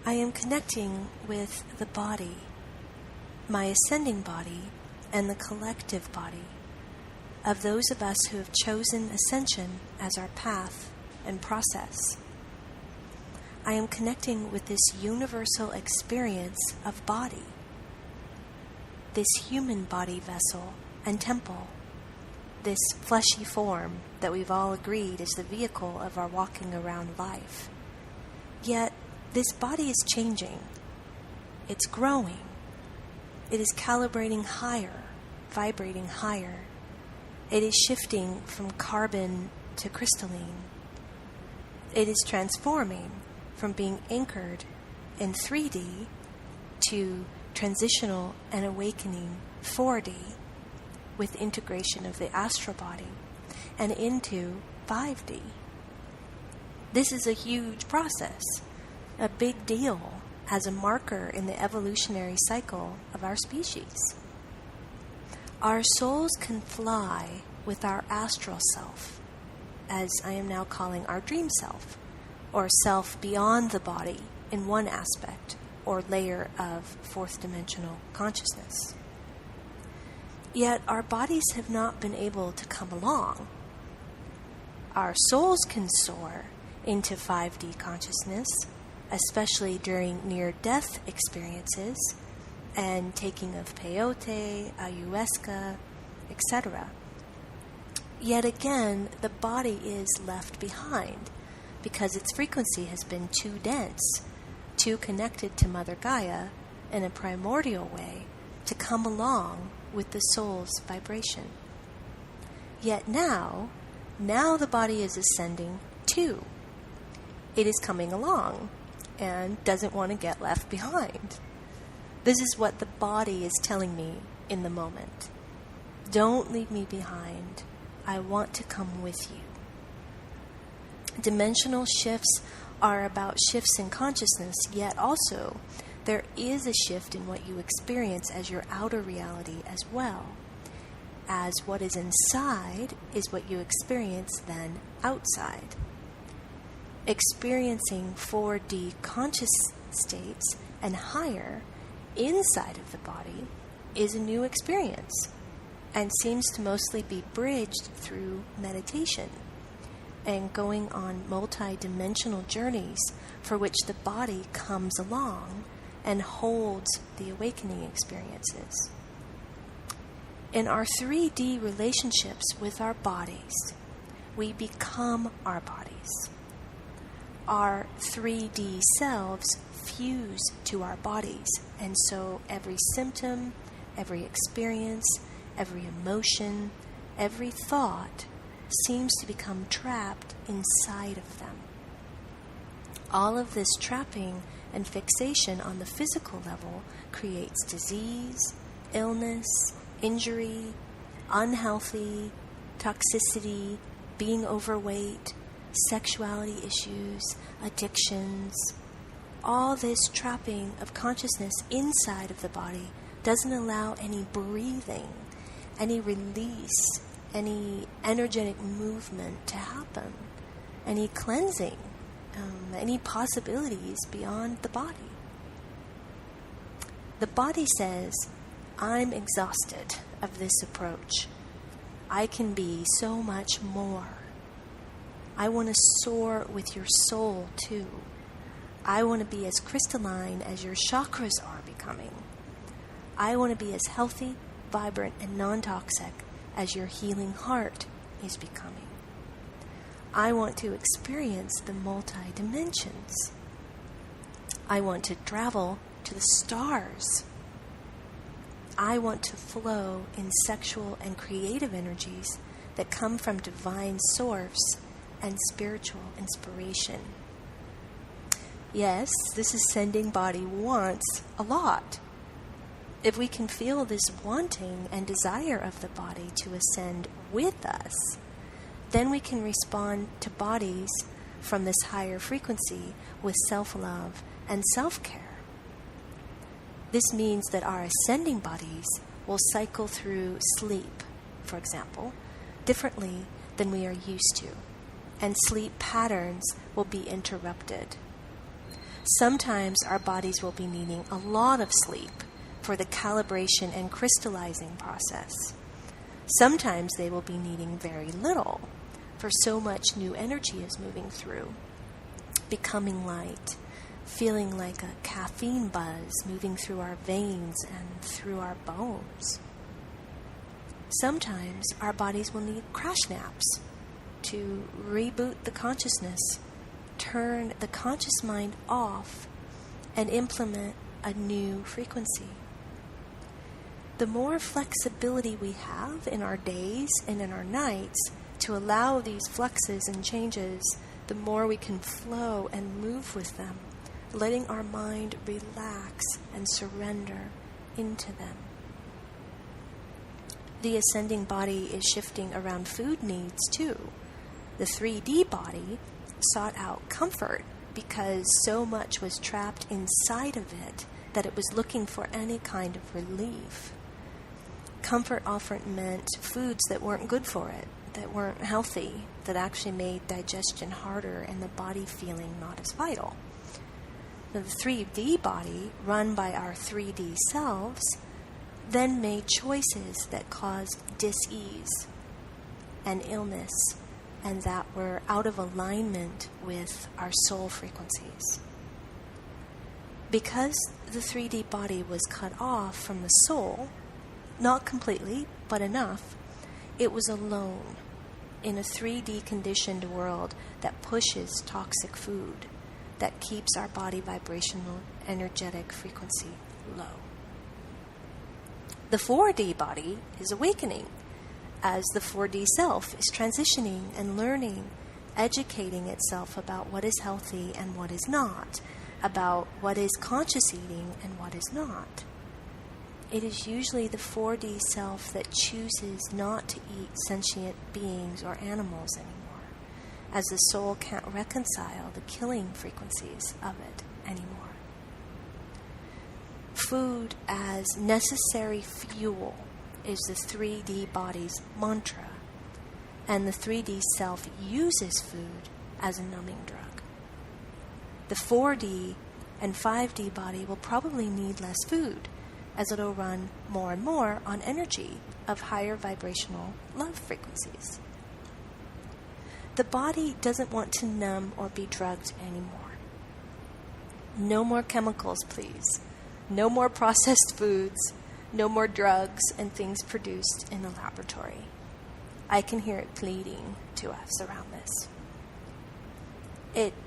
I am connecting with the body, my ascending body, and the collective body of those of us who have chosen ascension as our path and process. I am connecting with this universal experience of body, this human body vessel and temple, this fleshy form that we've all agreed is the vehicle of our walking around life. Yet, this body is changing. It's growing. It is calibrating higher, vibrating higher. It is shifting from carbon to crystalline. It is transforming from being anchored in 3D to transitional and awakening 4D with integration of the astral body and into 5D. This is a huge process, a big deal as a marker in the evolutionary cycle of our species. Our souls can fly with our astral self, as I am now calling our dream self, or self beyond the body in one aspect or layer of fourth dimensional consciousness. Yet our bodies have not been able to come along. Our souls can soar into 5D consciousness, especially during near-death experiences and taking of peyote, ayahuasca, etc. Yet again, the body is left behind because its frequency has been too dense, too connected to Mother Gaia in a primordial way to come along with the soul's vibration. Yet now the body is ascending too. It is coming along and doesn't want to get left behind. This is what the body is telling me in the moment. Don't leave me behind. I want to come with you. Dimensional shifts are about shifts in consciousness, yet also there is a shift in what you experience as your outer reality as well, as what is inside is what you experience then outside. Experiencing 4D conscious states and higher inside of the body is a new experience and seems to mostly be bridged through meditation and going on multi-dimensional journeys for which the body comes along and holds the awakening experiences. In our 3D relationships with our bodies, we become our bodies. Our 3D selves fuse to our bodies, and so every symptom, every experience, every emotion, every thought seems to become trapped inside of them. All of this trapping and fixation on the physical level creates disease, illness, injury, unhealthy, toxicity, being overweight, sexuality issues, addictions. All this trapping of consciousness inside of the body doesn't allow any breathing, any release, any energetic movement to happen, any cleansing, any possibilities beyond the body. The body says, I'm exhausted of this approach. I can be so much more. I want to soar with your soul too. I want to be as crystalline as your chakras are becoming. I want to be as healthy, vibrant, and non-toxic as your healing heart is becoming. I want to experience the multi-dimensions. I want to travel to the stars. I want to flow in sexual and creative energies that come from divine source and spiritual inspiration. Yes, this ascending body wants a lot. If we can feel this wanting and desire of the body to ascend with us, then we can respond to bodies from this higher frequency with self-love and self-care. This means that our ascending bodies will cycle through sleep, for example, differently than we are used to, and sleep patterns will be interrupted. Sometimes our bodies will be needing a lot of sleep for the calibration and crystallizing process. Sometimes they will be needing very little, for so much new energy is moving through, becoming light, feeling like a caffeine buzz moving through our veins and through our bones. Sometimes our bodies will need crash naps to reboot the consciousness, turn the conscious mind off, and implement a new frequency. The more flexibility we have in our days and in our nights to allow these fluxes and changes, the more we can flow and move with them, letting our mind relax and surrender into them. The ascending body is shifting around food needs too. The 3D body sought out comfort because so much was trapped inside of it that it was looking for any kind of relief. Comfort often meant foods that weren't good for it, that weren't healthy, that actually made digestion harder and the body feeling not as vital. The 3D body, run by our 3D selves, then made choices that caused dis-ease and illness, and that were out of alignment with our soul frequencies. Because the 3D body was cut off from the soul, not completely, but enough, it was alone in a 3D conditioned world that pushes toxic food, that keeps our body vibrational, energetic frequency low. The 4D body is awakening as the 4D self is transitioning and learning, educating itself about what is healthy and what is not, about what is conscious eating and what is not. It is usually the 4D self that chooses not to eat sentient beings or animals anymore, as the soul can't reconcile the killing frequencies of it anymore. Food as necessary fuel is the 3D body's mantra, and the 3D self uses food as a numbing drug. The 4D and 5D body will probably need less food, as it'll run more and more on energy of higher vibrational love frequencies. The body doesn't want to numb or be drugged anymore. No more chemicals, please. No more processed foods. No more drugs and things produced in the laboratory. I can hear it pleading to us around this.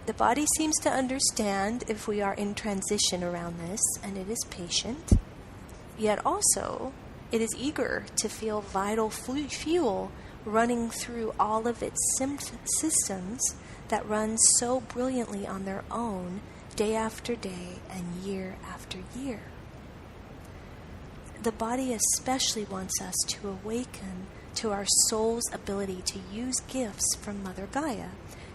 The body seems to understand if we are in transition around this, and it is patient. Yet also, it is eager to feel vital fuel running through all of its systems that run so brilliantly on their own day after day and year after year. The body especially wants us to awaken to our soul's ability to use gifts from Mother Gaia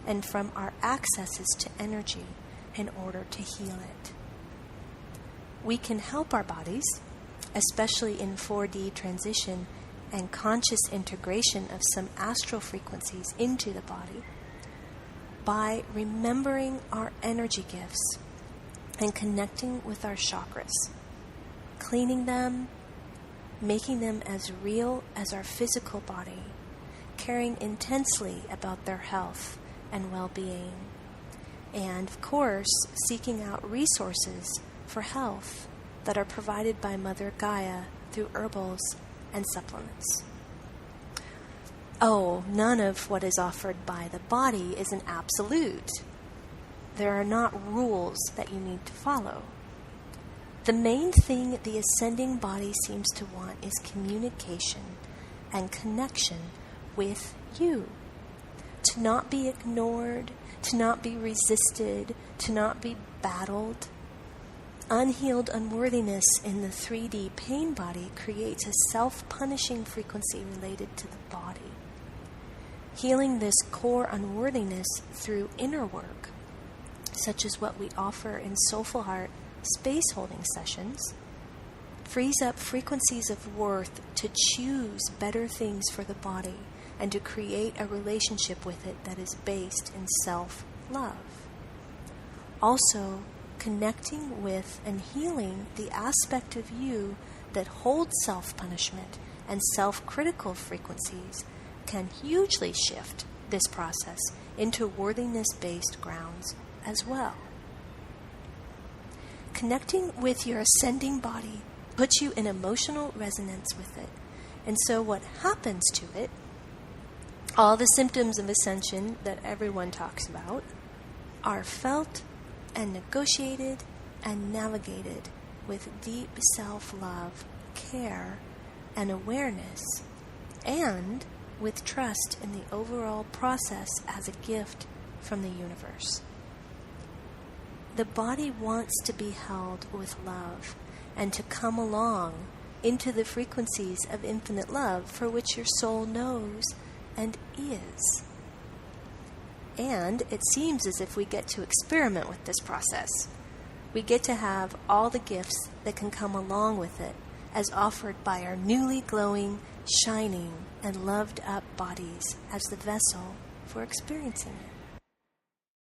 and from our accesses to energy in order to heal it. We can help our bodies, especially in 4D transition and conscious integration of some astral frequencies into the body, by remembering our energy gifts and connecting with our chakras, cleaning them, making them as real as our physical body, caring intensely about their health and well-being, and of course seeking out resources for health that are provided by Mother Gaia through herbals and supplements. Oh, none of what is offered by the body is an absolute. There are not rules that you need to follow. The main thing the ascending body seems to want is communication and connection with you. To not be ignored, to not be resisted, to not be battled. Unhealed unworthiness in the 3D pain body creates a self-punishing frequency related to the body. Healing this core unworthiness through inner work, such as what we offer in Soulful Heart space holding sessions, frees up frequencies of worth to choose better things for the body and to create a relationship with it that is based in self-love. Also, connecting with and healing the aspect of you that holds self-punishment and self-critical frequencies can hugely shift this process into worthiness-based grounds as well. Connecting with your ascending body puts you in emotional resonance with it. And so what happens to it, all the symptoms of ascension that everyone talks about, are felt and negotiated and navigated with deep self-love, care, and awareness, and with trust in the overall process as a gift from the universe. The body wants to be held with love and to come along into the frequencies of infinite love for which your soul knows and is. And it seems as if we get to experiment with this process. We get to have all the gifts that can come along with it as offered by our newly glowing, shining, and loved up bodies as the vessel for experiencing it.